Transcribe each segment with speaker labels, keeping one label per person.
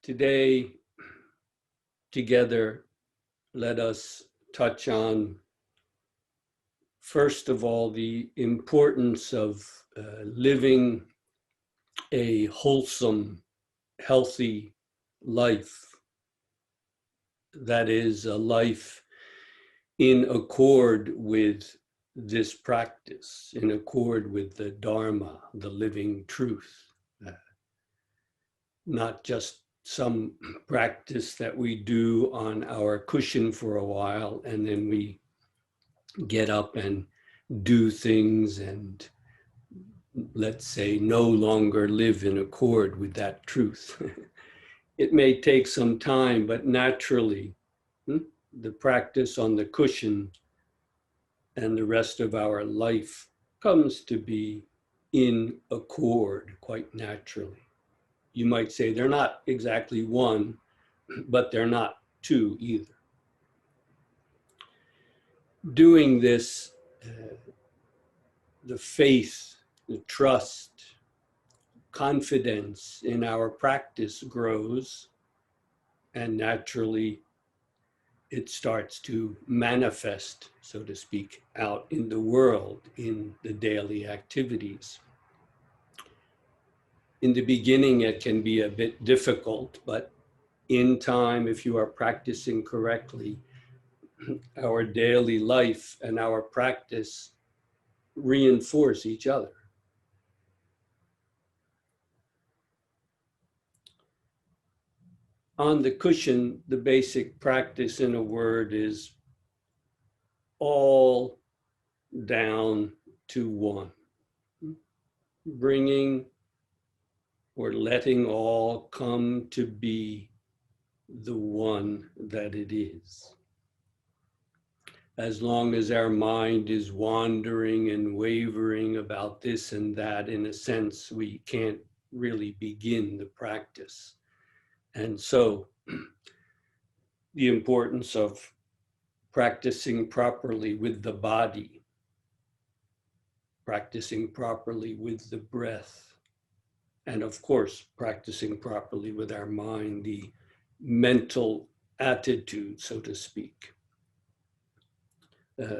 Speaker 1: Today, together, let us touch on, first of all, the importance of living a wholesome, healthy life. That is a life in accord with this practice, in accord with the Dharma, the living truth. Not just some practice that we do on our cushion for a while and then we get up and do things and, let's say, no longer live in accord with that truth. It may take some time, but naturally, the practice on the cushion and the rest of our life comes to be in accord quite naturally. You might say they're not exactly one, but they're not two either. Doing this, the faith, the trust, confidence in our practice grows, and naturally it starts to manifest, so to speak, out in the world, in the daily activities. In the beginning, it can be a bit difficult, but in time, if you are practicing correctly, our daily life and our practice reinforce each other. On the cushion, the basic practice, in a word, is all down to one. Bringing or letting all come to be the one that it is. As long as our mind is wandering and wavering about this and that, in a sense, we can't really begin the practice. And so the importance of practicing properly with the body, practicing properly with the breath, and of course, practicing properly with our mind, the mental attitude, so to speak.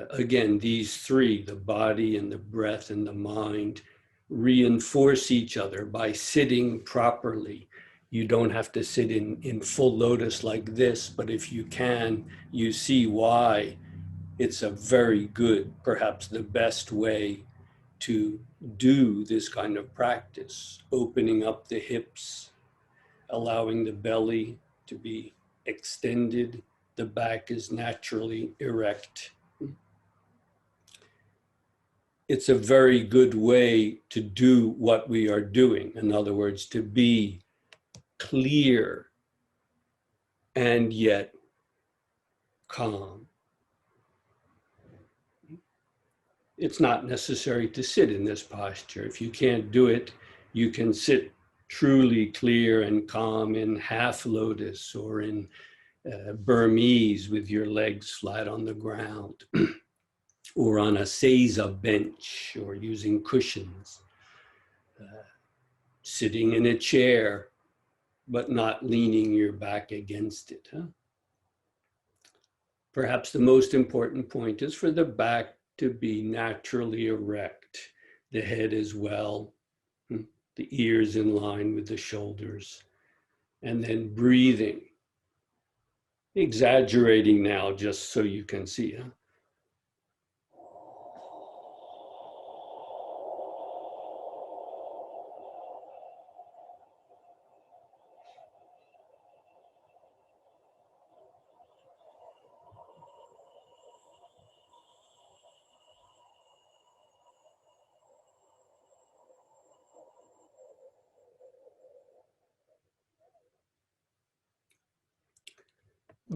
Speaker 1: Again, these three, the body and the breath and the mind, reinforce each other by sitting properly. You don't have to sit in full lotus like this, but if you can, you see why it's a very good, perhaps the best way to do this kind of practice, opening up the hips, allowing the belly to be extended, the back is naturally erect. It's a very good way to do what we are doing. In other words, to be clear and yet calm. It's not necessary to sit in this posture. If you can't do it, you can sit truly clear and calm in half lotus or in Burmese with your legs flat on the ground, or on a seiza bench, or using cushions, sitting in a chair, but not leaning your back against it. Perhaps the most important point is for the back to be naturally erect, the head as well, the ears in line with the shoulders, and then breathing. Exaggerating now just so you can see.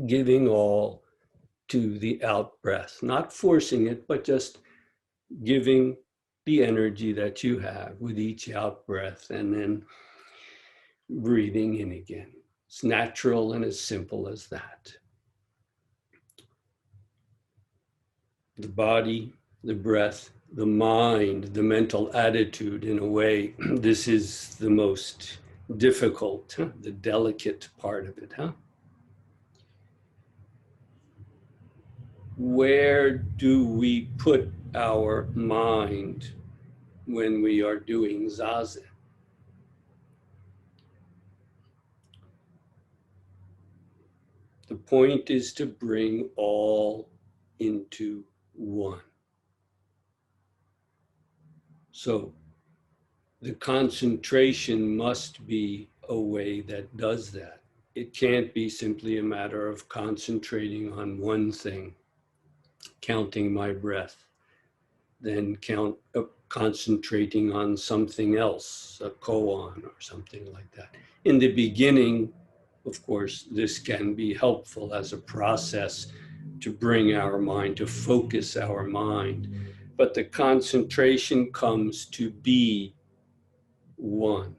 Speaker 1: Giving all to the out breath, not forcing it, but just giving the energy that you have with each out breath and then breathing in again. It's natural and as simple as that. The body, the breath, the mind, the mental attitude, in a way, this is the most difficult, huh? The delicate part of it, huh? Where do we put our mind when we are doing zazen? The point is to bring all into one. So the concentration must be a way that does that. It can't be simply a matter of concentrating on one thing, counting my breath, then concentrating on something else, a koan or something like that. In the beginning, of course, this can be helpful as a process to bring our mind, to focus our mind. But the concentration comes to be one.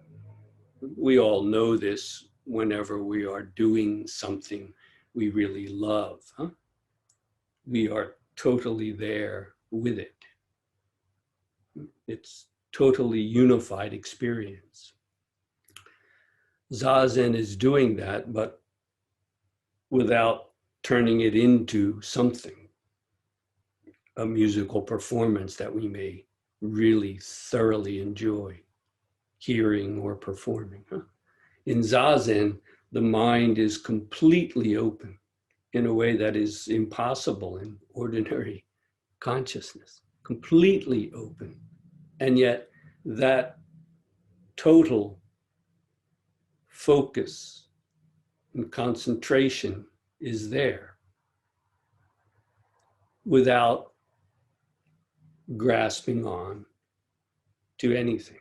Speaker 1: We all know this whenever we are doing something we really love. Huh? We are totally there with it. It's totally unified experience. Zazen is doing that, but without turning it into something, a musical performance that we may really thoroughly enjoy hearing or performing. In Zazen, the mind is completely open in a way that is impossible in ordinary consciousness, completely open. And yet that total focus and concentration is there without grasping on to anything.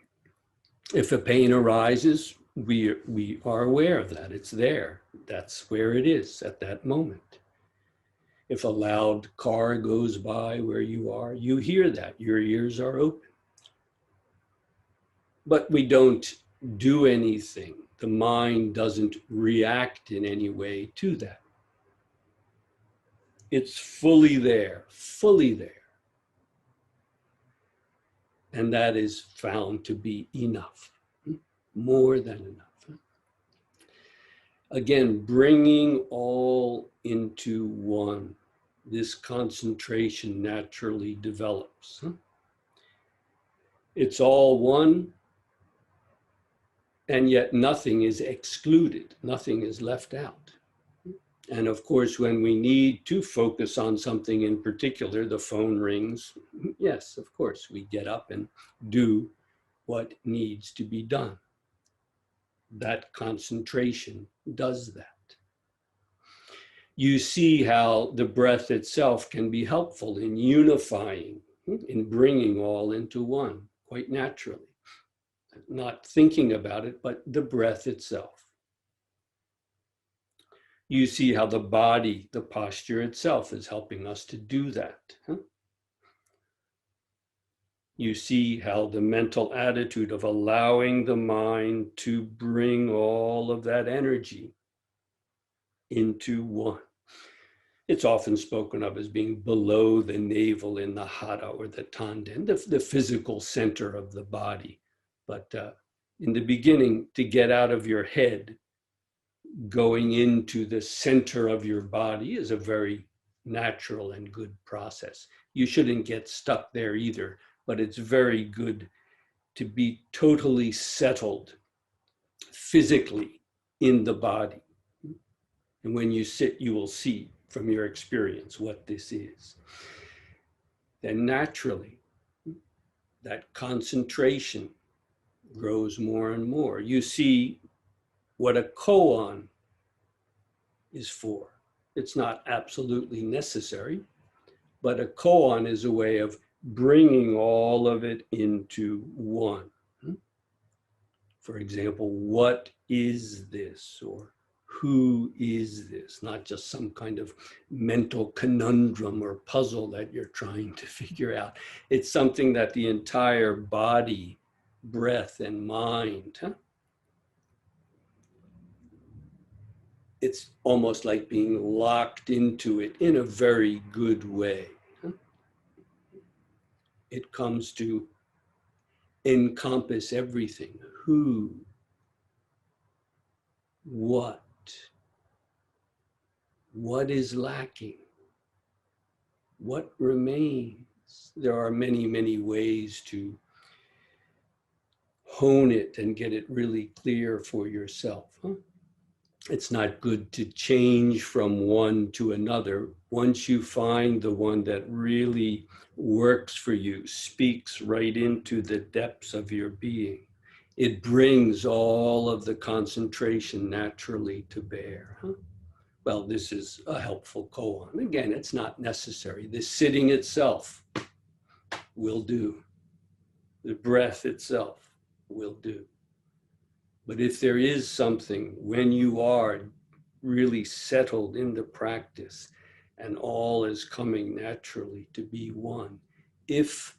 Speaker 1: If a pain arises, we are aware of that. It's there. That's where it is at that moment. If a loud car goes by where you are, you hear that. Your ears are open. But we don't do anything. The mind doesn't react in any way to that. It's fully there, fully there. And that is found to be enough, more than enough. Again, bringing all into one, this concentration naturally develops. It's all one, and yet nothing is excluded, nothing is left out. And of course, when we need to focus on something in particular, the phone rings. Yes, of course, we get up and do what needs to be done. That concentration does that. You see how the breath itself can be helpful in unifying, in bringing all into one, quite naturally. Not thinking about it, but the breath itself. You see how the body, the posture itself is helping us to do that. You see how the mental attitude of allowing the mind to bring all of that energy into one. It's often spoken of as being below the navel in the hara or the tanden, the physical center of the body. But in the beginning, to get out of your head, going into the center of your body is a very natural and good process. You shouldn't get stuck there either, but it's very good to be totally settled physically in the body. And when you sit, you will see from your experience what this is. Then naturally, that concentration grows more and more. You see what a koan is for. It's not absolutely necessary, but a koan is a way of bringing all of it into one. For example, what is this? Or who is this? Not just some kind of mental conundrum or puzzle that you're trying to figure out. It's something that the entire body, breath, and mind, it's almost like being locked into it in a very good way. It comes to encompass everything. Who what? What is lacking? What remains? There are many, many ways to hone it and get it really clear for yourself. It's not good to change from one to another. Once you find the one that really works for you, speaks right into the depths of your being, it brings all of the concentration naturally to bear. Well, this is a helpful koan. Again, it's not necessary. The sitting itself will do. The breath itself will do. But if there is something, when you are really settled in the practice and all is coming naturally to be one, if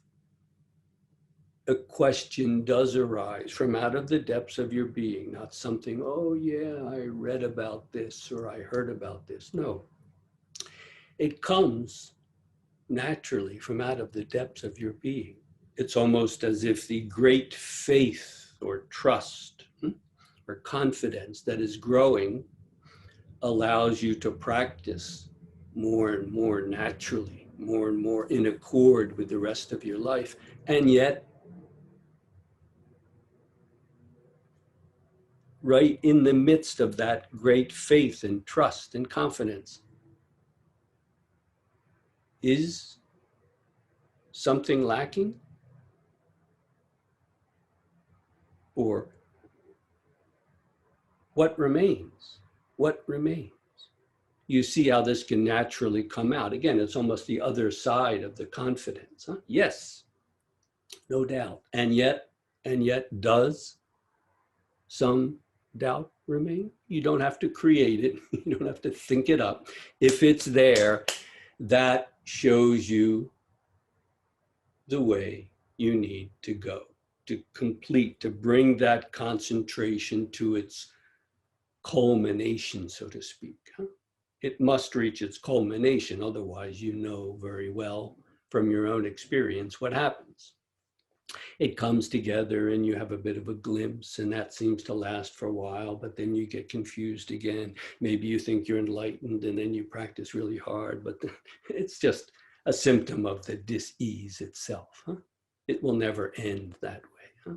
Speaker 1: a question does arise from out of the depths of your being, not something, oh yeah, I read about this or I heard about this. No, it comes naturally from out of the depths of your being. It's almost as if the great faith or trust or confidence that is growing allows you to practice more and more naturally, more and more in accord with the rest of your life. And yet, right in the midst of that great faith and trust and confidence is something lacking? Or what remains? What remains? You see how this can naturally come out. Again, it's almost the other side of the confidence. Yes, no doubt. And yet, does some doubt remain? You don't have to create it. You don't have to think it up. If it's there, that shows you the way you need to go, to complete, to bring that concentration to its culmination, so to speak. It must reach its culmination, otherwise you know very well from your own experience what happens. It comes together and you have a bit of a glimpse, and that seems to last for a while, but then you get confused again. Maybe you think you're enlightened and then you practice really hard, but it's just a symptom of the dis-ease itself. It will never end that way.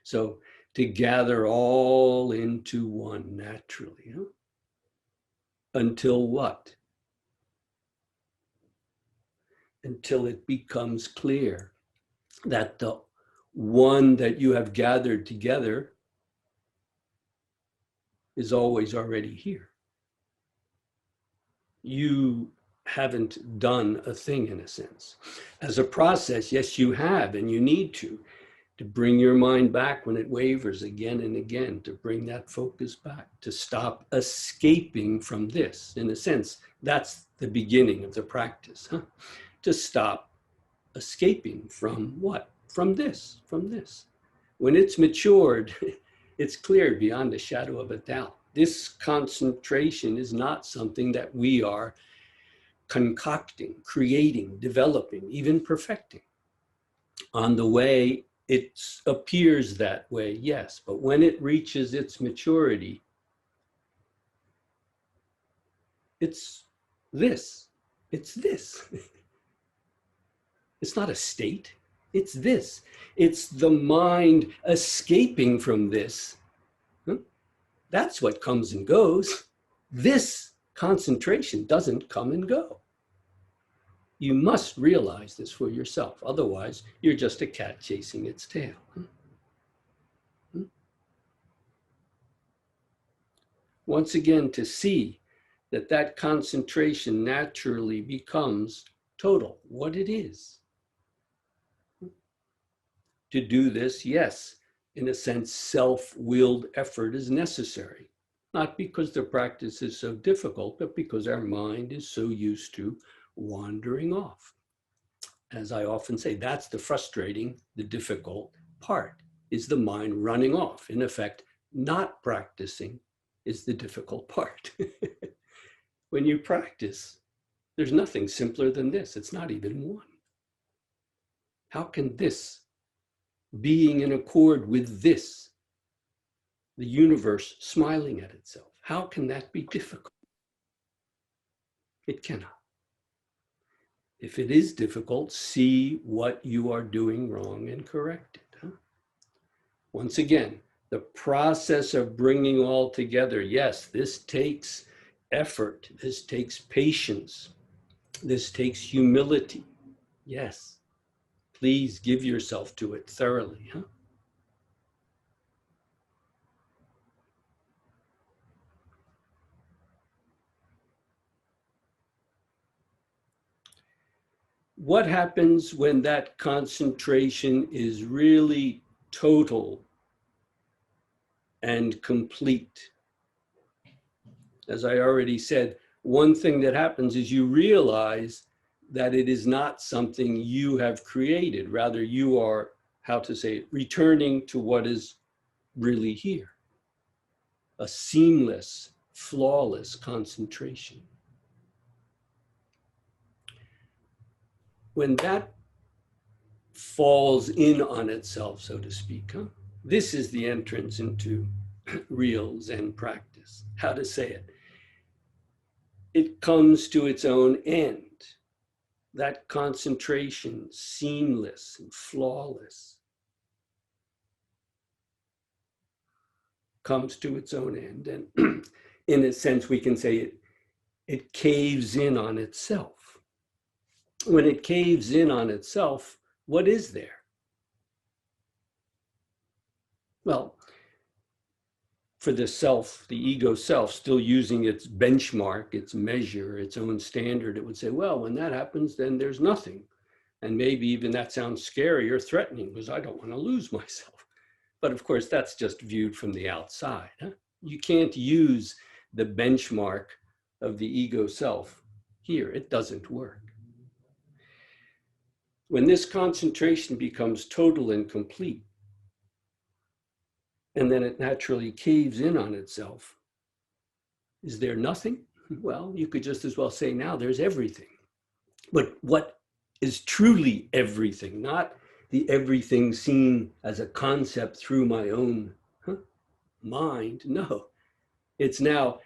Speaker 1: So to gather all into one naturally. Until what? Until it becomes clear that the one that you have gathered together is always already here. You haven't done a thing, in a sense. As a process, yes, you have, and you need to bring your mind back when it wavers again and again, to bring that focus back, to stop escaping from this. In a sense, that's the beginning of the practice, to stop escaping from what? From this. When it's matured, it's clear beyond a shadow of a doubt. This concentration is not something that we are concocting, creating, developing, even perfecting. On the way, it appears that way, yes, but when it reaches its maturity, it's this. It's this. It's not a state. It's this. It's the mind escaping from this. That's what comes and goes. This concentration doesn't come and go. You must realize this for yourself. Otherwise, you're just a cat chasing its tail. Once again, to see that that concentration naturally becomes total, what it is. To do this, yes, in a sense, self-willed effort is necessary. Not because the practice is so difficult, but because our mind is so used to wandering off. As I often say, that's the frustrating, the difficult part, is the mind running off. In effect, not practicing is the difficult part. When you practice, there's nothing simpler than this. It's not even one. How can this, being in accord with this the universe smiling at itself. How can that be difficult? It cannot. If it is difficult, see what you are doing wrong and correct it. Huh? Once again, the process of bringing all together, yes, this takes effort, this takes patience, this takes humility. Yes, please give yourself to it thoroughly. Huh? What happens when that concentration is really total and complete? As I already said, one thing that happens is you realize that it is not something you have created. Rather, you are, how to say it, returning to what is really here. A seamless, flawless concentration. When that falls in on itself, so to speak, huh? This is the entrance into real Zen practice. How to say it? It comes to its own end. That concentration, seamless and flawless, comes to its own end. And in a sense, we can say it caves in on itself. When it caves in on itself, what is there? Well, for the self, the ego self, still using its benchmark, its measure, its own standard, it would say, well, when that happens, then there's nothing. And maybe even that sounds scary or threatening because I don't want to lose myself. But of course, that's just viewed from the outside. Huh? You can't use the benchmark of the ego self here. It doesn't work. When this concentration becomes total and complete, and then it naturally caves in on itself, is there nothing? Well, you could just as well say now there's everything. But what is truly everything, not the everything seen as a concept through my own mind. No, it's now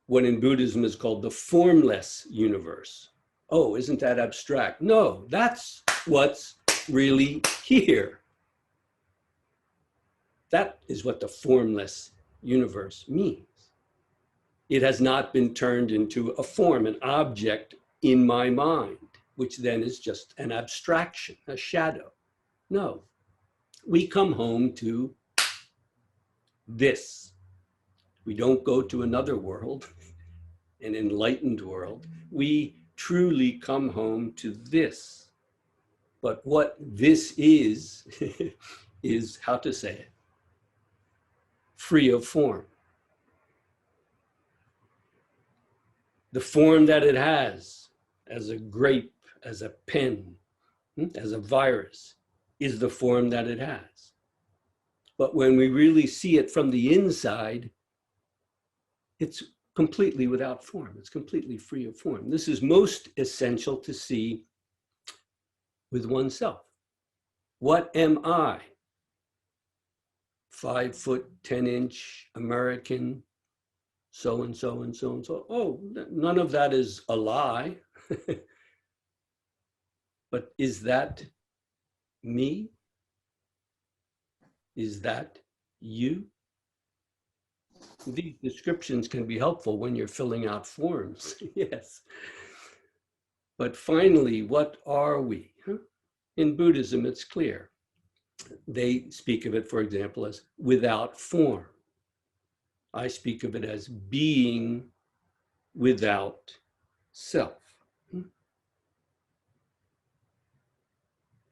Speaker 1: what in Buddhism is called the formless universe. Oh, isn't that abstract? No, that's what's really here. That is what the formless universe means. It has not been turned into a form, an object in my mind, which then is just an abstraction, a shadow. No, we come home to this. We don't go to another world, an enlightened world. We truly come home to this. But what this is, is, how to say it, free of form. The form that it has as a grape, as a pen, as a virus, is the form that it has. But when we really see it from the inside, it's completely without form. It's completely free of form. This is most essential to see with oneself. What am I? 5 foot, 10 inch American, so and so and so and so. Oh, none of that is a lie. But is that me? Is that you? These descriptions can be helpful when you're filling out forms, yes. But finally, what are we? In Buddhism, it's clear. They speak of it, for example, as without form. I speak of it as being without self.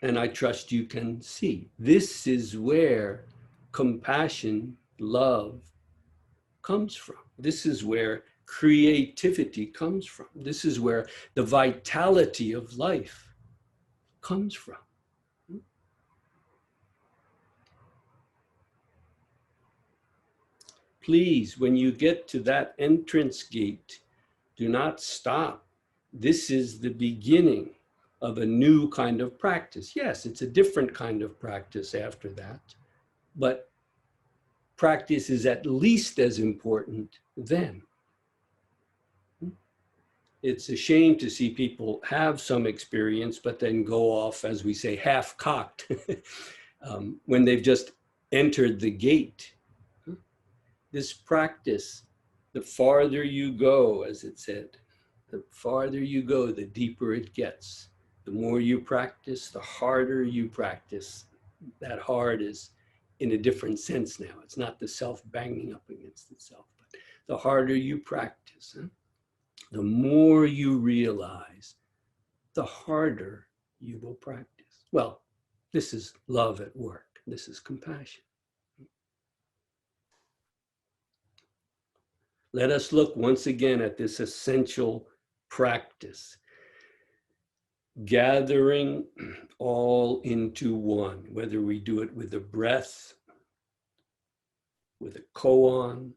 Speaker 1: And I trust you can see. This is where compassion, love comes from. This is where creativity comes from. This is where the vitality of life comes from. Please, when you get to that entrance gate, do not stop. This is the beginning of a new kind of practice. Yes, it's a different kind of practice after that, but practice is at least as important then. It's a shame to see people have some experience, but then go off, as we say, half-cocked when they've just entered the gate. This practice, the farther you go, as it said, the farther you go, the deeper it gets. The more you practice, the harder you practice. That hard is in a different sense now. It's not the self banging up against itself, but the harder you practice, the more you realize, the harder you will practice. Well, this is love at work. This is compassion. Let us look once again at this essential practice, gathering all into one, whether we do it with the breath, with a koan,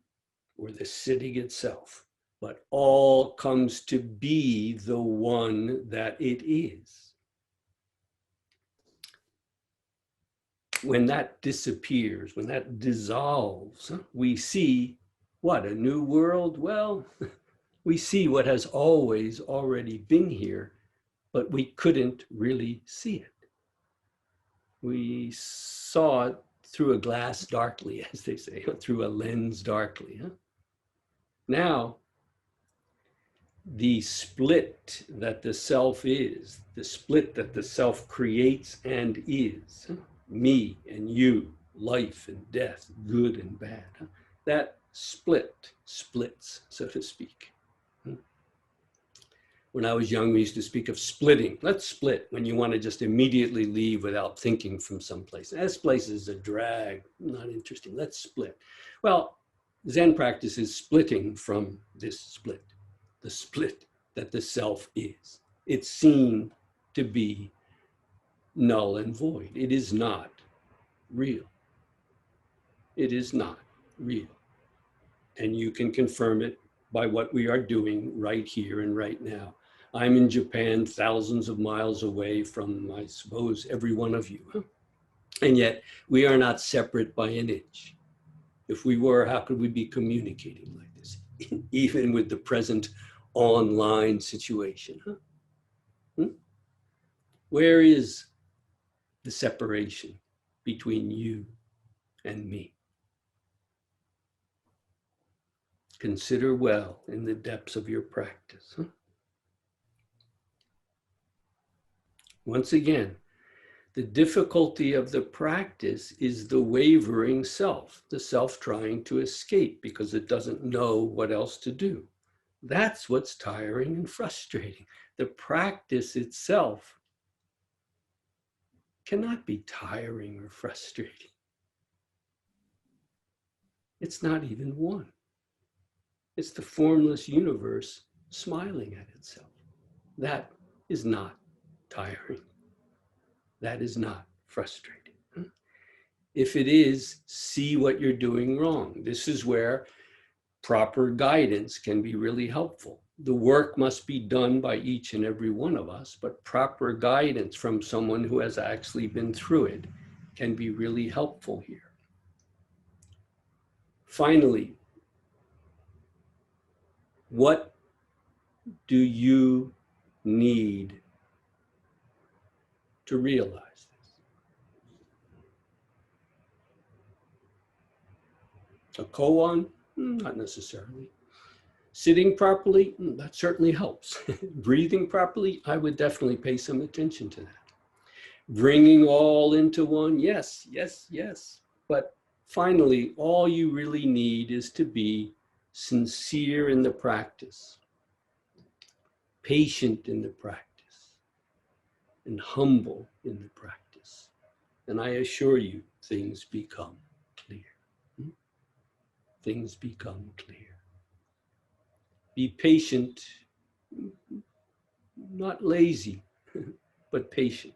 Speaker 1: or the sitting itself. But all comes to be the one that it is. When that disappears, when that dissolves, we see what? A new world? Well, we see what has always already been here, but we couldn't really see it. We saw it through a glass darkly, as they say, through a lens darkly. Now, the split that the self is, the split that the self creates and is, me and you, life and death, good and bad, that splits, so to speak. When I was young, we used to speak of splitting. Let's split when you want to just immediately leave without thinking from someplace. This place is a drag, not interesting. Let's split. Well, Zen practice is splitting from this split, the split that the self is. It's seen to be null and void. It is not real. It is not real. And you can confirm it by what we are doing right here and right now. I'm in Japan, thousands of miles away from, I suppose, every one of you. And yet we are not separate by an inch. If we were, how could we be communicating like this, even with the present online situation? Where is the separation between you and me? Consider well in the depths of your practice. Once again, the difficulty of the practice is the wavering self, the self trying to escape because it doesn't know what else to do. That's what's tiring and frustrating. The practice itself cannot be tiring or frustrating. It's not even one. It's the formless universe smiling at itself. That is not tiring. That is not frustrating. If it is, see what you're doing wrong. This is where proper guidance can be really helpful. The work must be done by each and every one of us, but proper guidance from someone who has actually been through it can be really helpful here. Finally, what do you need to realize this? A koan? Not necessarily. Sitting properly? That certainly helps. Breathing properly? I would definitely pay some attention to that. Bringing all into one? Yes, yes, yes. But finally, all you really need is to be sincere in the practice, patient in the practice, and humble in the practice. And I assure you, things become clear. Things become clear. Be patient, not lazy, but patient.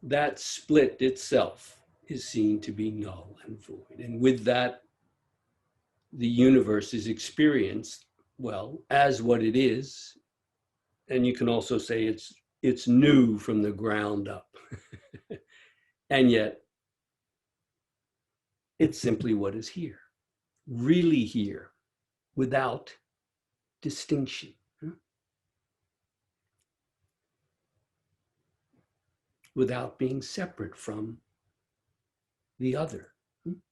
Speaker 1: That split itself is seen to be null and void. And with that, the universe is experienced, well, as what it is. And you can also say it's new from the ground up. And yet, It's simply what is here, really here, without distinction, without being separate from the other.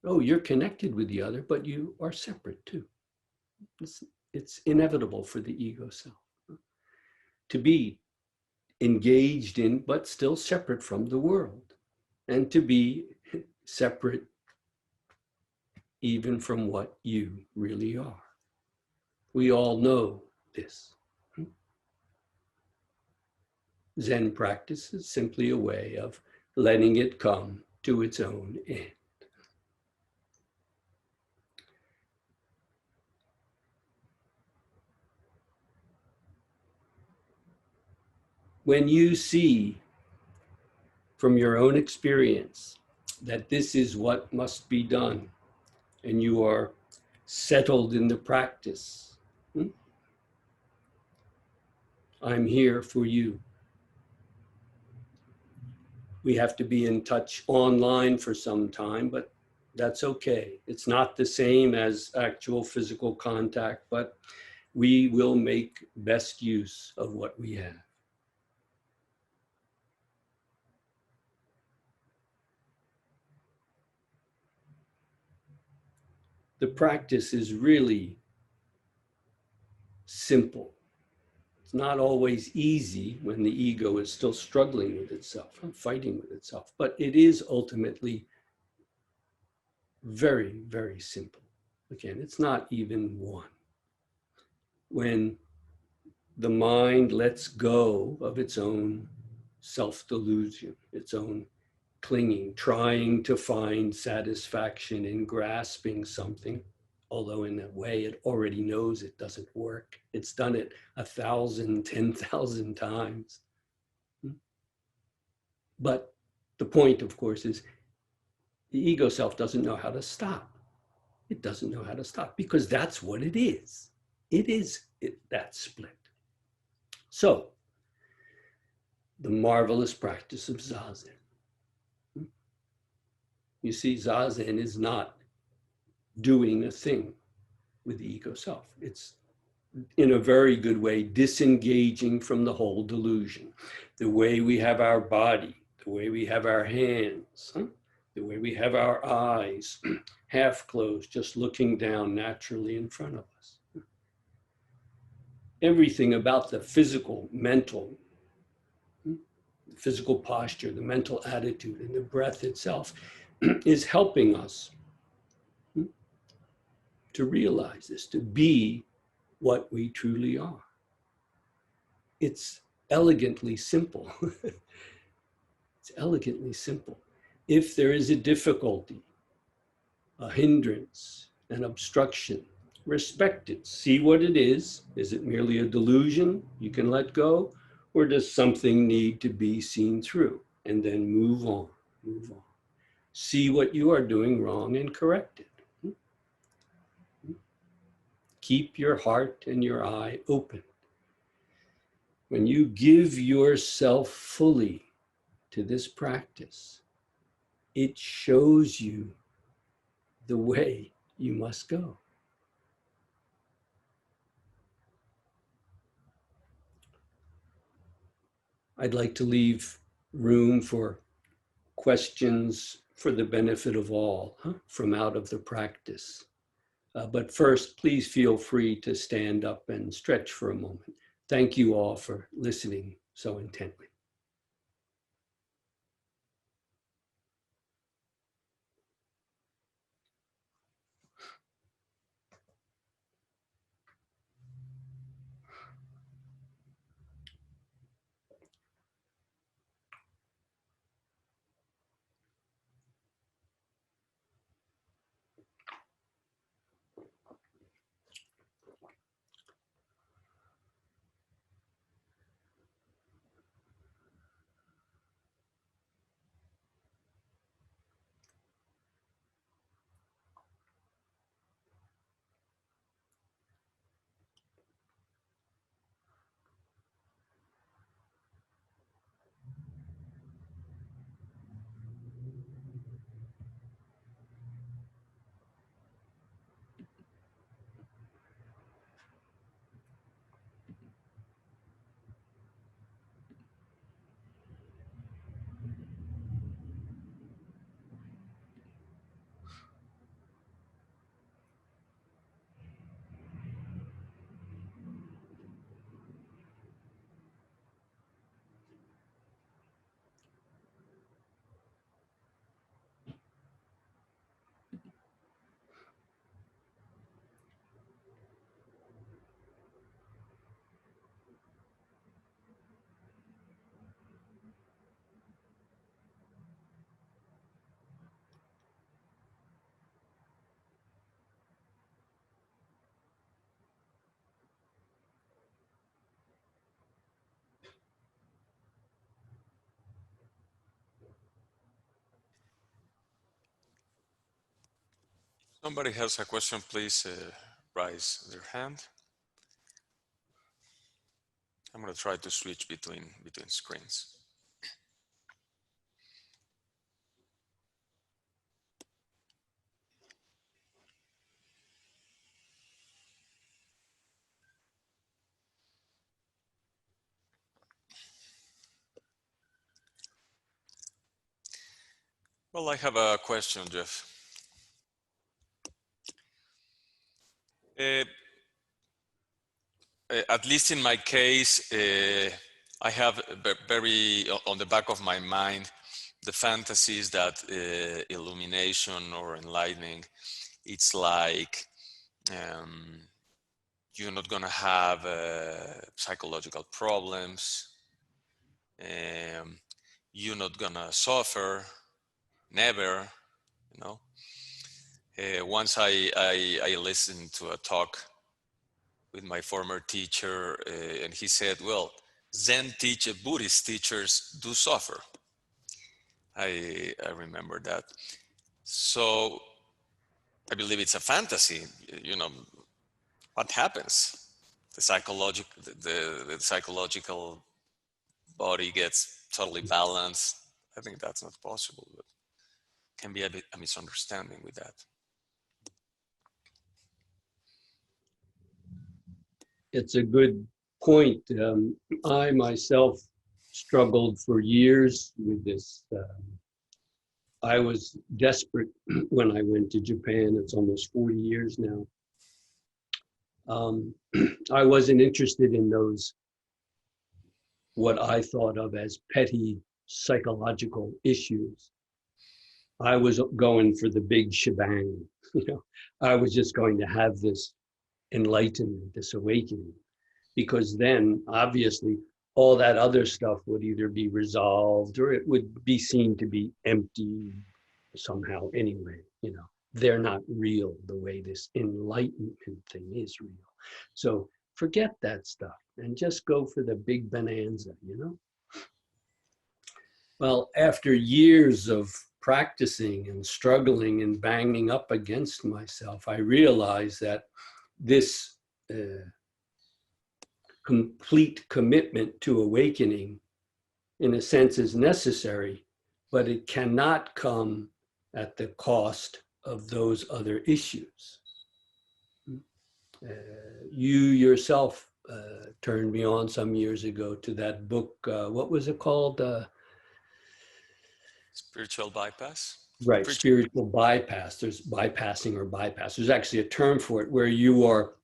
Speaker 1: Oh, you're connected with the other, but you are separate too. It's inevitable for the ego self to be engaged in, but still separate from the world, and to be separate even from what you really are. We all know this. Zen practice is simply a way of letting it come to its own end. When you see from your own experience that this is what must be done, and you are settled in the practice, I'm here for you. We have to be in touch online for some time, but that's okay. It's not the same as actual physical contact, but we will make best use of what we have. The practice is really simple. It's not always easy when the ego is still struggling with itself and fighting with itself, but it is ultimately very, very simple. Again, it's not even one. When the mind lets go of its own self-delusion, its own clinging, trying to find satisfaction in grasping something, although in a way it already knows it doesn't work. It's done it 1,000, 10,000 times. But the point, of course, is the ego self doesn't know how to stop. It doesn't know how to stop because that's what it is. It is that split. So, the marvelous practice of zazen. You see, zazen is not doing a thing with the ego self. It's in a very good way disengaging from the whole delusion. The way we have our body, the way we have our hands, the way we have our eyes, half closed, just looking down naturally in front of us. Everything about the physical, physical posture, the mental attitude, and the breath itself is helping us to realize this, to be what we truly are. It's elegantly simple. It's elegantly simple. If there is a difficulty, a hindrance, an obstruction, respect it. See what it is. Is it merely a delusion you can let go? Or does something need to be seen through? And then move on, move on. See what you are doing wrong and correct it. Keep your heart and your eye open. When you give yourself fully to this practice, it shows you the way you must go. I'd like to leave room for questions for the benefit of all from out of the practice. But first, please feel free to stand up and stretch for a moment. Thank you all for listening so intently.
Speaker 2: Somebody has a question, please raise their hand. I'm going to try to switch between screens. Well, I have a question, Jeff. At least in my case, I have very on the back of my mind the fantasies that illumination or enlightening, it's like you're not gonna have psychological problems, you're not gonna suffer, never, you know. Once I listened to a talk with my former teacher, and he said, well, Zen Buddhist teachers do suffer. I remember that. So I believe it's a fantasy, you know, what happens? The psychological body gets totally balanced. I think that's not possible, but can be a misunderstanding with that.
Speaker 1: It's a good point. I myself struggled for years with this. I was desperate when I went to Japan. It's almost 40 years now. I wasn't interested in those, what I thought of as petty psychological issues. I was going for the big shebang. You know, I was just going to have this enlightenment, this awakening, because then obviously all that other stuff would either be resolved or it would be seen to be empty somehow anyway. You know, they're not real the way this enlightenment thing is real. So forget that stuff and just go for the big bonanza, you know? Well, after years of practicing and struggling and banging up against myself, I realized that this complete commitment to awakening, in a sense, is necessary, but it cannot come at the cost of those other issues. You yourself turned me on some years ago to that book. What was it called?
Speaker 2: Spiritual bypass?
Speaker 1: Right, spiritual bypass. There's bypassing or bypass. There's actually a term for it where you are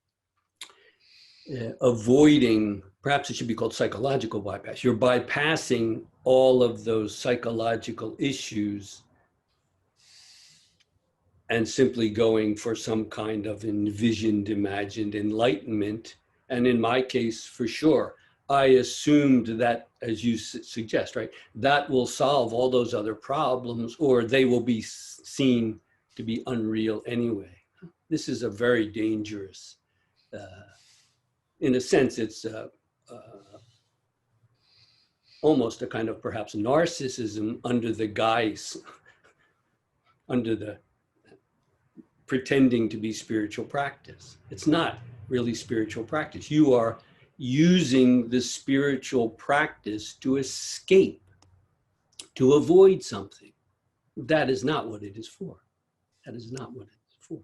Speaker 1: avoiding, perhaps it should be called psychological bypass. You're bypassing all of those psychological issues and simply going for some kind of envisioned, imagined enlightenment. And in my case, for sure, I assumed that, as you suggest, right, that will solve all those other problems, or they will be seen to be unreal anyway. This is a very dangerous, in a sense, it's almost a kind of perhaps narcissism under the guise, under the pretending to be spiritual practice. It's not really spiritual practice. You are using the spiritual practice to escape, to avoid something. That is not what it is for. That is not what it is for.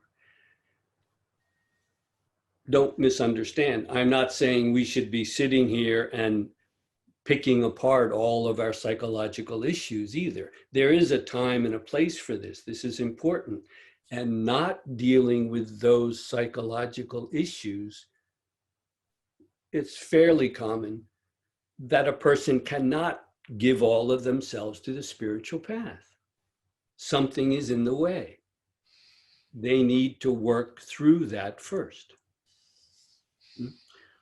Speaker 1: Don't misunderstand. I'm not saying we should be sitting here and picking apart all of our psychological issues either. There is a time and a place for this. This is important. And not dealing with those psychological issues, it's fairly common that a person cannot give all of themselves to the spiritual path. Something is in the way. They need to work through that first.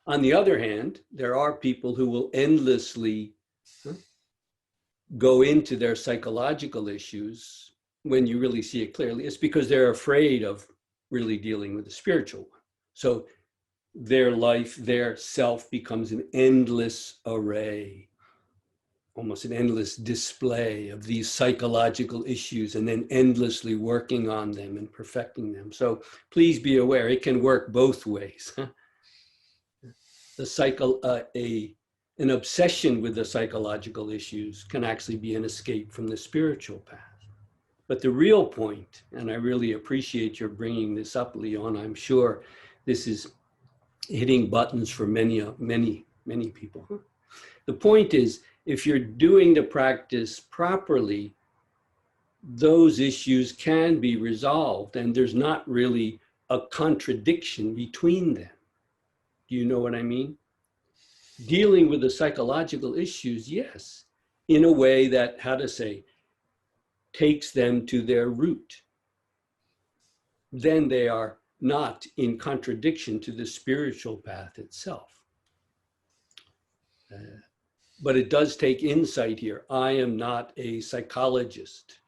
Speaker 1: On the other hand, there are people who will endlessly go into their psychological issues when you really see it clearly. It's because they're afraid of really dealing with the spiritual one. So their life, their self becomes an endless array almost an endless display of these psychological issues and then endlessly working on them and perfecting them. So please be aware, it can work both ways. An obsession with the psychological issues can actually be an escape from the spiritual path. But the real point, and I really appreciate your bringing this up, Leon, I'm sure this is hitting buttons for many people. The point is, if you're doing the practice properly, those issues can be resolved, and there's not really a contradiction between them. Do you know what I mean? Dealing with the psychological issues, yes, in a way that, takes them to their root. Then they are not in contradiction to the spiritual path itself. But it does take insight here. I am not a psychologist,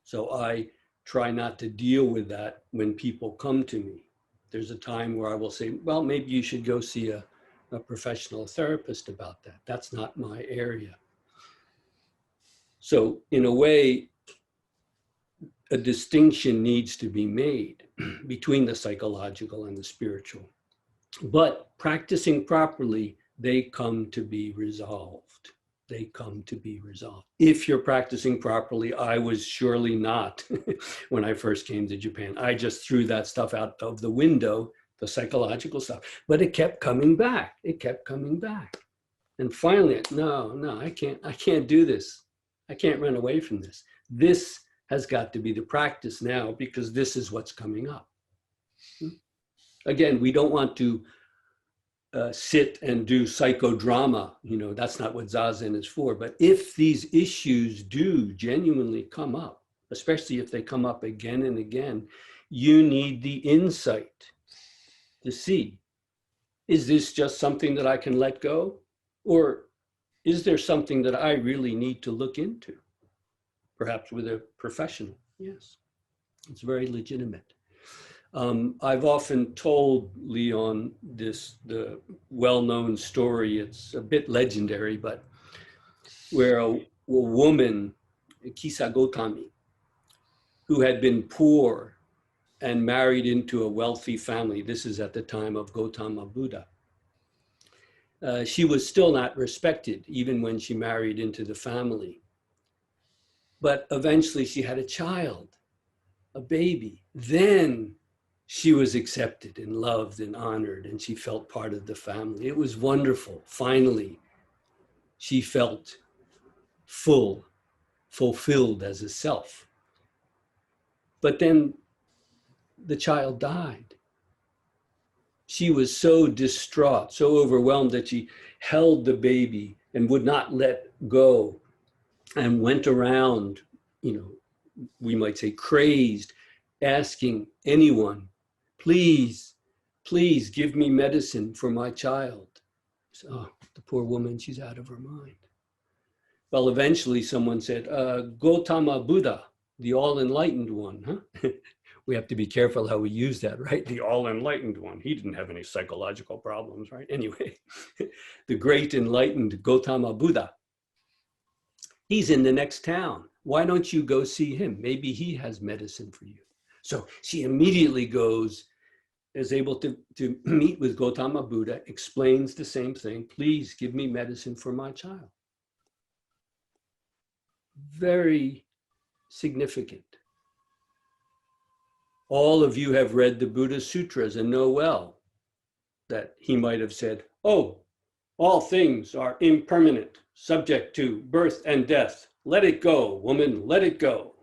Speaker 1: so I try not to deal with that when people come to me. There's a time where I will say, well, maybe you should go see a professional therapist about that. That's not my area. So in a way, a distinction needs to be made between the psychological and the spiritual. But practicing properly, they come to be resolved. They come to be resolved. If you're practicing properly, I was surely not when I first came to Japan. I just threw that stuff out of the window, the psychological stuff, but it kept coming back. It kept coming back. And finally, no, I can't do this. I can't run away from this. This has got to be the practice now because this is what's coming up. Again, we don't want to sit and do psychodrama. That's not what zazen is for. But if these issues do genuinely come up, especially if they come up again and again, you need the insight to see, is this just something that I can let go? Or is there something that I really need to look into? Perhaps with a professional. Yes, it's very legitimate. I've often told Leon the well-known story. It's a bit legendary, but where a woman, Kisa Gotami, who had been poor and married into a wealthy family. This is at the time of Gautama Buddha. She was still not respected, even when she married into the family. But eventually she had a child, a baby. Then she was accepted and loved and honored, and she felt part of the family. It was wonderful. Finally, she felt fulfilled as a self. But then the child died. She was so distraught, so overwhelmed that she held the baby and would not let go and went around, we might say crazed, asking anyone, please give me medicine for my child. So, the poor woman, she's out of her mind. Well, eventually someone said, Gautama Buddha, the all-enlightened one, huh? We have to be careful how we use that, right? The all-enlightened one. He didn't have any psychological problems, right? Anyway, the great enlightened Gautama Buddha, he's in the next town. Why don't you go see him? Maybe he has medicine for you. So she immediately goes, is able to meet with Gautama Buddha, explains the same thing. Please give me medicine for my child. Very significant. All of you have read the Buddha Sutras and know well that he might have said, oh, all things are impermanent, subject to birth and death. Let it go, woman, let it go.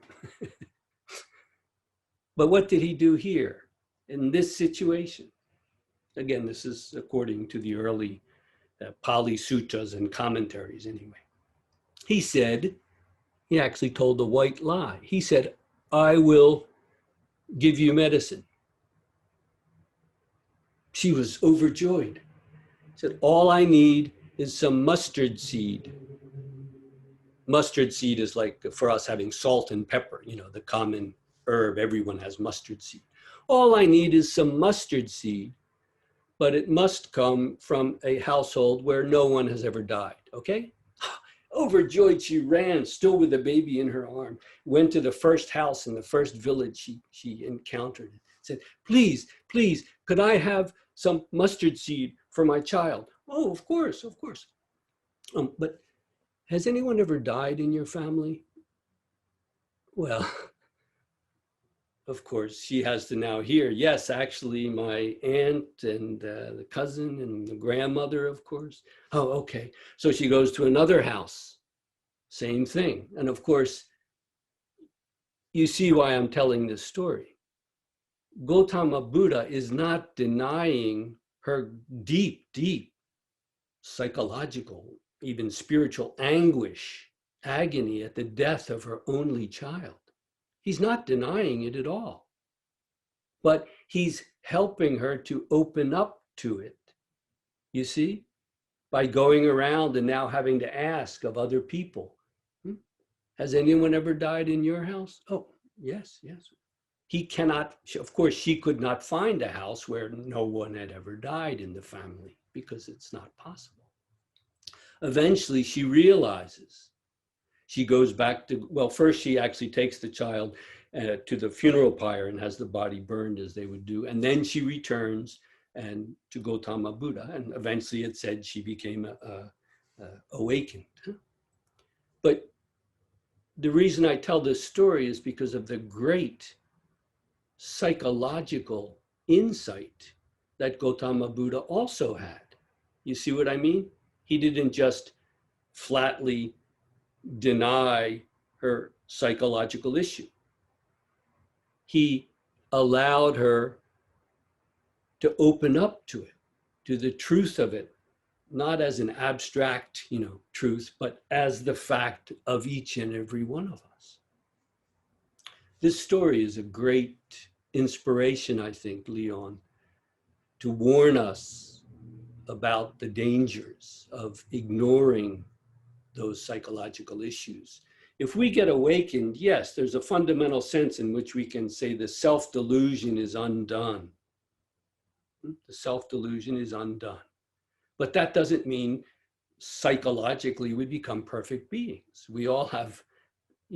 Speaker 1: But what did he do here in this situation? Again, this is according to the early Pali Sutras and commentaries anyway. He actually told a white lie. He said, I will give you medicine. She was overjoyed. He said, all I need is some mustard seed. Mustard seed is like for us having salt and pepper, the common herb, everyone has mustard seed. All I need is some mustard seed, but it must come from a household where no one has ever died, okay? Overjoyed, she ran, still with the baby in her arm, went to the first house in the first village she encountered, said, please, please, could I have some mustard seed for my child? Oh, of course, of course. But has anyone ever died in your family? Well, of course, she has to now hear, yes, actually, my aunt and the cousin and the grandmother, of course. Oh, okay. So she goes to another house, same thing. And of course, you see why I'm telling this story. Gautama Buddha is not denying her deep, deep psychological, even spiritual anguish, agony at the death of her only child. He's not denying it at all, but he's helping her to open up to it. You see, by going around and now having to ask of other people, has anyone ever died in your house? Oh, yes, yes. He cannot, of course, she could not find a house where no one had ever died in the family because it's not possible. Eventually, she realizes. She goes back to, well, first she actually takes the child to the funeral pyre and has the body burned as they would do. And then she returns and to Gautama Buddha. And eventually it said she became awakened. But the reason I tell this story is because of the great psychological insight that Gautama Buddha also had. You see what I mean? He didn't just flatly deny her psychological issue. He allowed her to open up to it, to the truth of it, not as an abstract, truth, but as the fact of each and every one of us. This story is a great inspiration, I think, Leon, to warn us about the dangers of ignoring those psychological issues. If we get awakened, yes, there's a fundamental sense in which we can say the self-delusion is undone. The self-delusion is undone. But that doesn't mean psychologically we become perfect beings. We all have,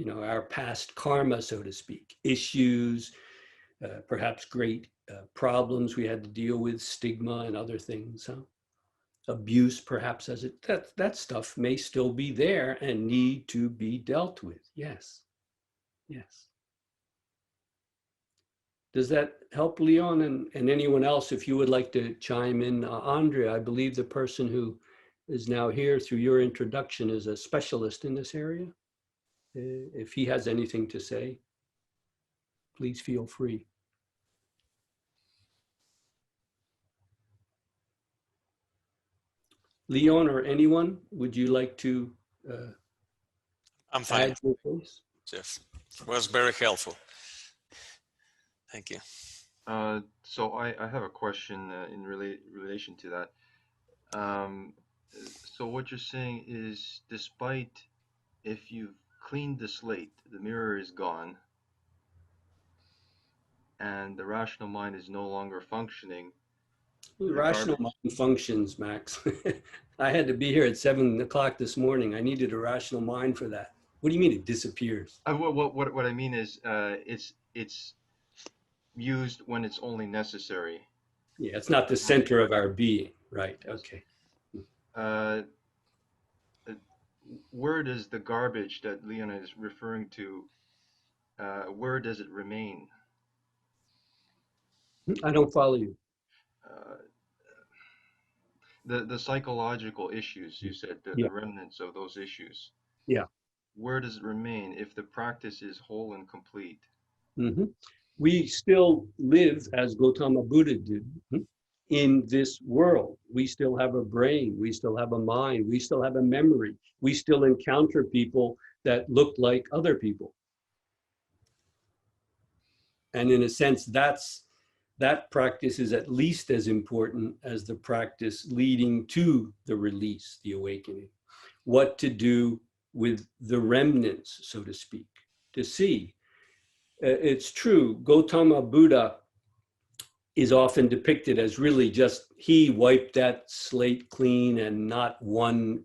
Speaker 1: our past karma, so to speak, issues, perhaps great problems we had to deal with, stigma and other things. Abuse, perhaps, that stuff may still be there and need to be dealt with. Yes, yes. Does that help, Leon, and anyone else? If you would like to chime in, Andrea, I believe the person who is now here through your introduction is a specialist in this area. If he has anything to say, please feel free. Leon or anyone, would you like to
Speaker 2: I'm fine,
Speaker 1: add your voice?
Speaker 2: Jeff. It was very helpful. Thank you.
Speaker 3: So I have a question in relation to that. So what you're saying is, despite if you've cleaned the slate, the mirror is gone, and the rational mind is no longer functioning.
Speaker 1: The rational mind functions, Max. I had to be here at 7 o'clock this morning. I needed a rational mind for that. What do you mean it disappears?
Speaker 3: What I mean is, it's used when it's only necessary.
Speaker 1: Yeah, it's not the center of our being, right? Okay.
Speaker 3: Where does the garbage that Leon is referring to, where does it remain?
Speaker 1: I don't follow you.
Speaker 3: The psychological issues, you said, the remnants of those issues.
Speaker 1: Yeah.
Speaker 3: Where does it remain if the practice is whole and complete?
Speaker 1: Mm-hmm. We still live, as Gautama Buddha did, in this world. We still have a brain. We still have a mind. We still have a memory. We still encounter people that look like other people. And in a sense, that practice is at least as important as the practice leading to the release, the awakening. What to do with the remnants, so to speak, to see. It's true, Gautama Buddha is often depicted as really just, he wiped that slate clean and not one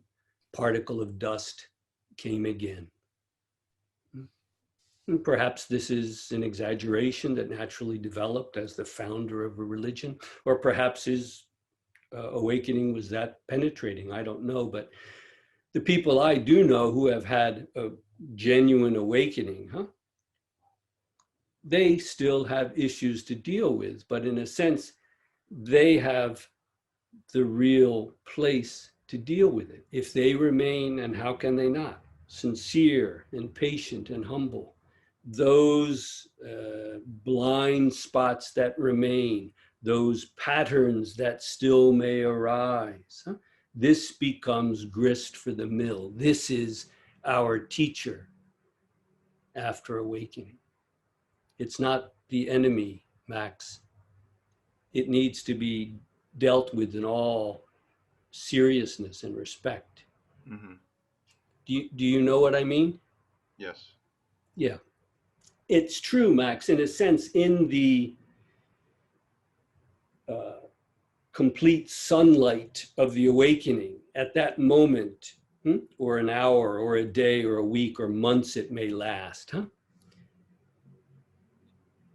Speaker 1: particle of dust came again. And perhaps this is an exaggeration that naturally developed as the founder of a religion, or perhaps his awakening was that penetrating. I don't know, but the people I do know who have had a genuine awakening, they still have issues to deal with, but in a sense, they have the real place to deal with it. If they remain, and how can they not, sincere and patient and humble, those blind spots that remain, those patterns that still may arise, this becomes grist for the mill. This is our teacher after awakening. It's not the enemy, Max. It needs to be dealt with in all seriousness and respect.
Speaker 3: Mm-hmm.
Speaker 1: Do you know what I mean?
Speaker 3: Yes.
Speaker 1: Yeah. It's true, Max, in a sense, in the complete sunlight of the awakening, at that moment, or an hour, or a day, or a week, or months it may last,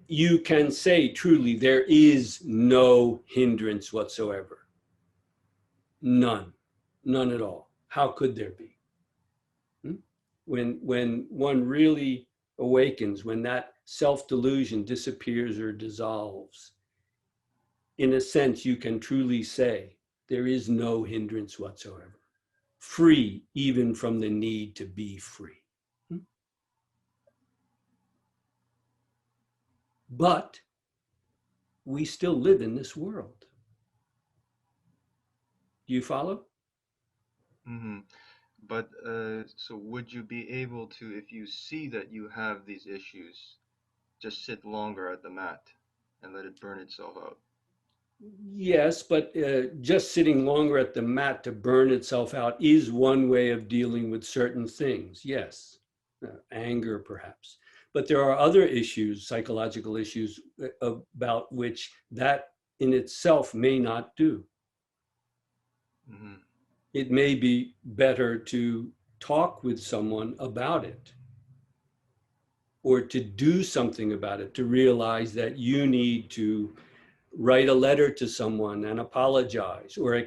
Speaker 1: you can say truly there is no hindrance whatsoever. None. None at all. How could there be? When one really awakens, when that self-delusion disappears or dissolves, in a sense, you can truly say there is no hindrance whatsoever. Free even from the need to be free. But we still live in this world. Do you follow?
Speaker 3: Mm-hmm. But so would you be able to, if you see that you have these issues, just sit longer at the mat and let it burn itself out?
Speaker 1: Yes, but just sitting longer at the mat to burn itself out is one way of dealing with certain things. Yes, anger perhaps. But there are other issues, psychological issues, about which that in itself may not do.
Speaker 3: Mm-hmm.
Speaker 1: It may be better to talk with someone about it, or to do something about it, to realize that you need to write a letter to someone and apologize, or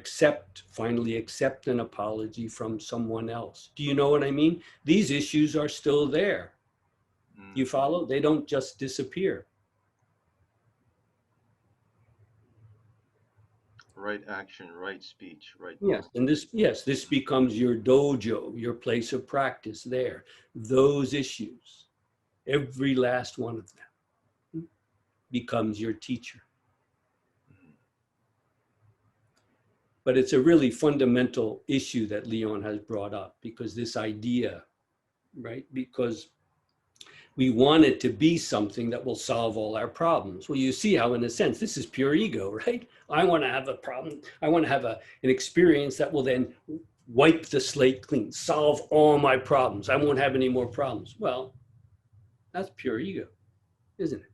Speaker 1: finally accept an apology from someone else. Do you know what I mean? These issues are still there. You follow? They don't just disappear.
Speaker 3: Right action, right speech, right
Speaker 1: Yes,
Speaker 3: thought.
Speaker 1: and this becomes your dojo, your place of practice there. Those issues, every last one of them, becomes your teacher.
Speaker 3: Mm-hmm.
Speaker 1: But it's a really fundamental issue that Leon has brought up, because this idea, right? Because we want it to be something that will solve all our problems. Well, you see how, in a sense, this is pure ego, right? I want to have a problem. I want to have an experience that will then wipe the slate clean, solve all my problems. I won't have any more problems. Well, that's pure ego, isn't it?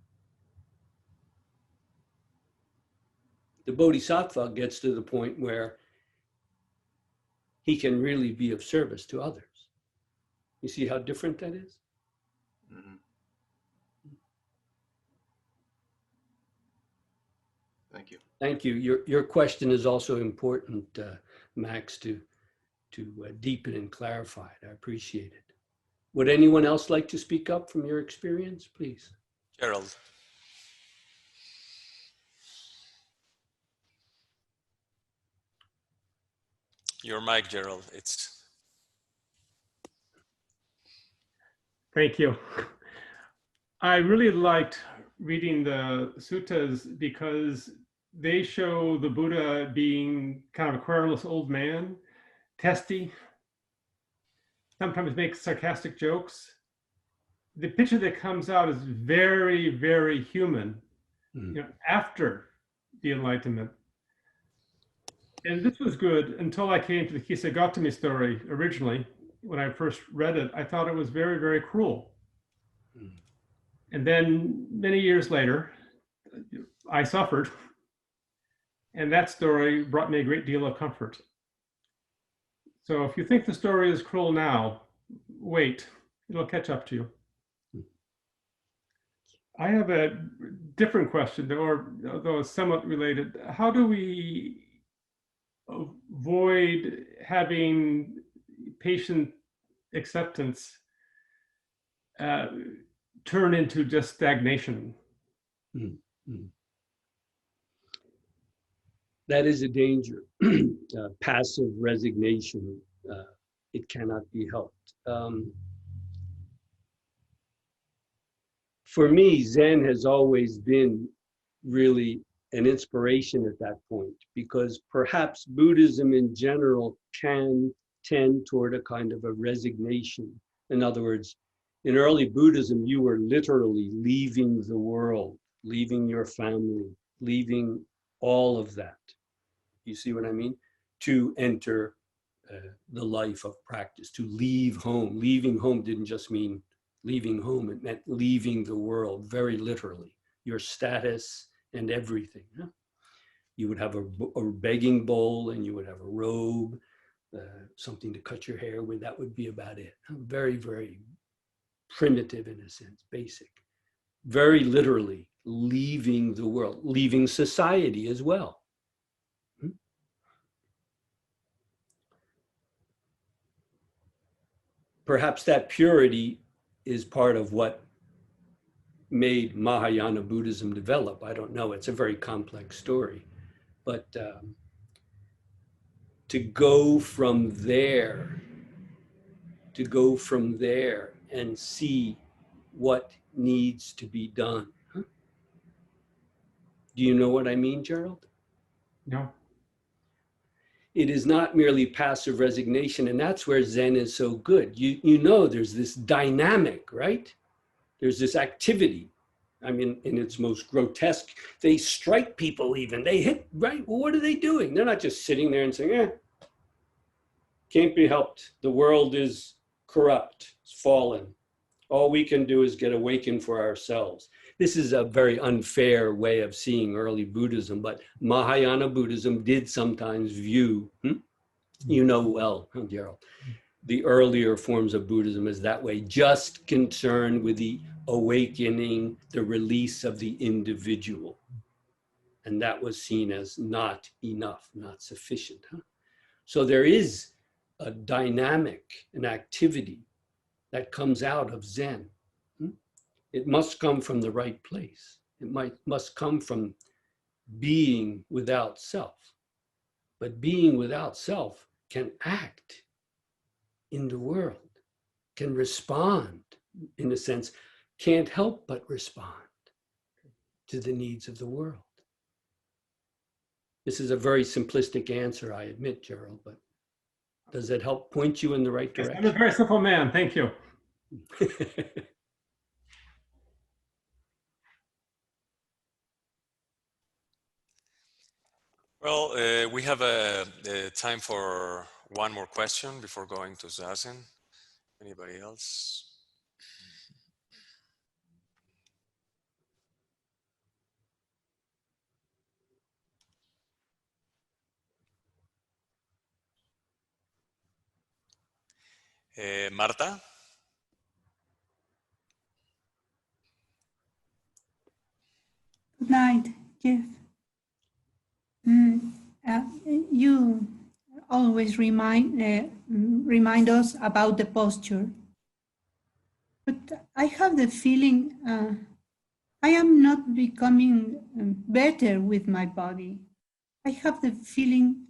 Speaker 1: The bodhisattva gets to the point where he can really be of service to others. You see how different that is?
Speaker 3: Mm-hmm. Thank you.
Speaker 1: Thank you. Your question is also important, Max, to deepen and clarify it. I appreciate it. Would anyone else like to speak up from your experience, please?
Speaker 2: Gerald. Your mic, Gerald. It's
Speaker 4: Thank you. I really liked reading the suttas because they show the Buddha being kind of a querulous old man, testy, sometimes makes sarcastic jokes. The picture that comes out is very, very human, after the Enlightenment. And this was good until I came to the Kisagotami story originally. When I first read it, I thought it was very, very cruel. And then many years later, I suffered. And that story brought me a great deal of comfort. So if you think the story is cruel now, wait. It'll catch up to you. I have a different question, or though somewhat related. How do we avoid having patient acceptance turn into just stagnation?
Speaker 1: That is a danger. Passive resignation, it cannot be helped. For me, Zen has always been really an inspiration at that point, because perhaps Buddhism in general can tend toward a kind of a resignation. In other words, in early Buddhism, you were literally leaving the world, leaving your family, leaving all of that. You see what I mean? To enter the life of practice, to leave home. Leaving home didn't just mean leaving home, it meant leaving the world, very literally, your status and everything. Huh? You would have a begging bowl, and you would have a robe, something to cut your hair with. That would be about it. Very, very primitive in a sense, basic. Very literally leaving the world, leaving society as well. Perhaps that purity is part of what made Mahayana Buddhism develop. I don't know. It's a very complex story. But to go from there and see what needs to be done. Huh? Do you know what I mean, Gerald?
Speaker 4: No.
Speaker 1: It is not merely passive resignation, and that's where Zen is so good. You know there's this dynamic, right? There's this activity. I mean, in its most grotesque, they strike people even. They hit, right? Well, what are they doing? They're not just sitting there and saying, can't be helped. The world is corrupt, it's fallen. All we can do is get awakened for ourselves. This is a very unfair way of seeing early Buddhism, but Mahayana Buddhism did sometimes view, you know well, Gerald, the earlier forms of Buddhism as that way, just concerned with the awakening, the release of the individual. And that was seen as not enough, not sufficient. Huh? So there is a dynamic, an activity that comes out of Zen. It must come from the right place. It must come from being without self. But being without self can act in the world, can respond, in a sense, can't help but respond to the needs of the world. This is a very simplistic answer, I admit, Gerald, but does it help point you in the right direction?
Speaker 4: I'm a very simple man, thank you.
Speaker 2: Well, we have a time for one more question before going to zazen. Anybody else? Marta?
Speaker 5: Good night, Jeff. You always remind us about the posture. But I have the feeling I am not becoming better with my body. I have the feeling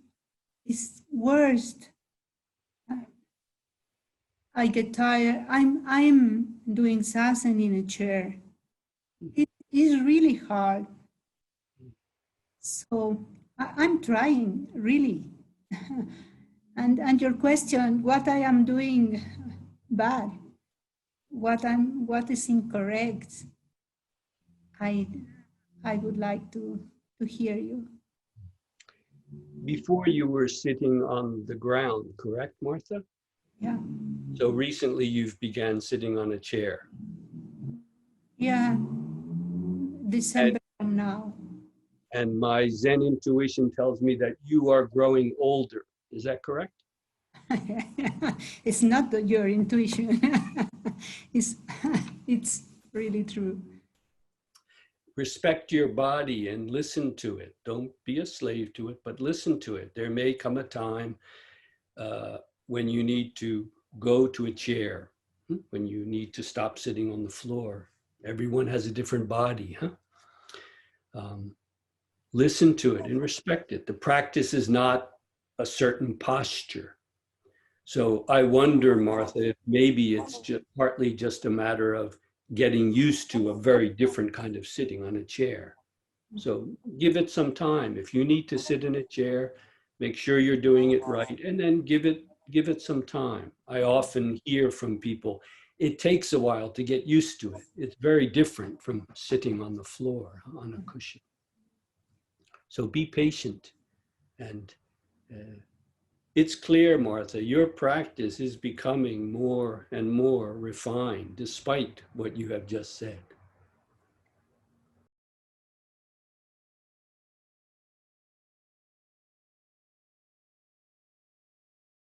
Speaker 5: it's worse. I get tired. I'm doing zazen in a chair. It is really hard. So I'm trying, really. and your question, what I am doing bad, what is incorrect, I would like to hear you.
Speaker 1: Before you were sitting on the ground, correct, Martha?
Speaker 5: Yeah.
Speaker 1: So recently you've began sitting on a chair.
Speaker 5: Yeah, December from now.
Speaker 1: And my Zen intuition tells me that you are growing older. Is that correct?
Speaker 5: It's not your intuition. it's, it's really true.
Speaker 1: Respect your body and listen to it. Don't be a slave to it, but listen to it. There may come a time when you need to go to a chair, when you need to stop sitting on the floor. Everyone has a different body. Listen to it and respect it. The practice is not a certain posture. So I wonder, Martha, if maybe it's just partly just a matter of getting used to a very different kind of sitting on a chair. So give it some time. If you need to sit in a chair, make sure you're doing it right, and then give it some time. I often hear from people, it takes a while to get used to it. It's very different from sitting on the floor on a cushion. So be patient. And it's clear, Martha, your practice is becoming more and more refined, despite what you have just said.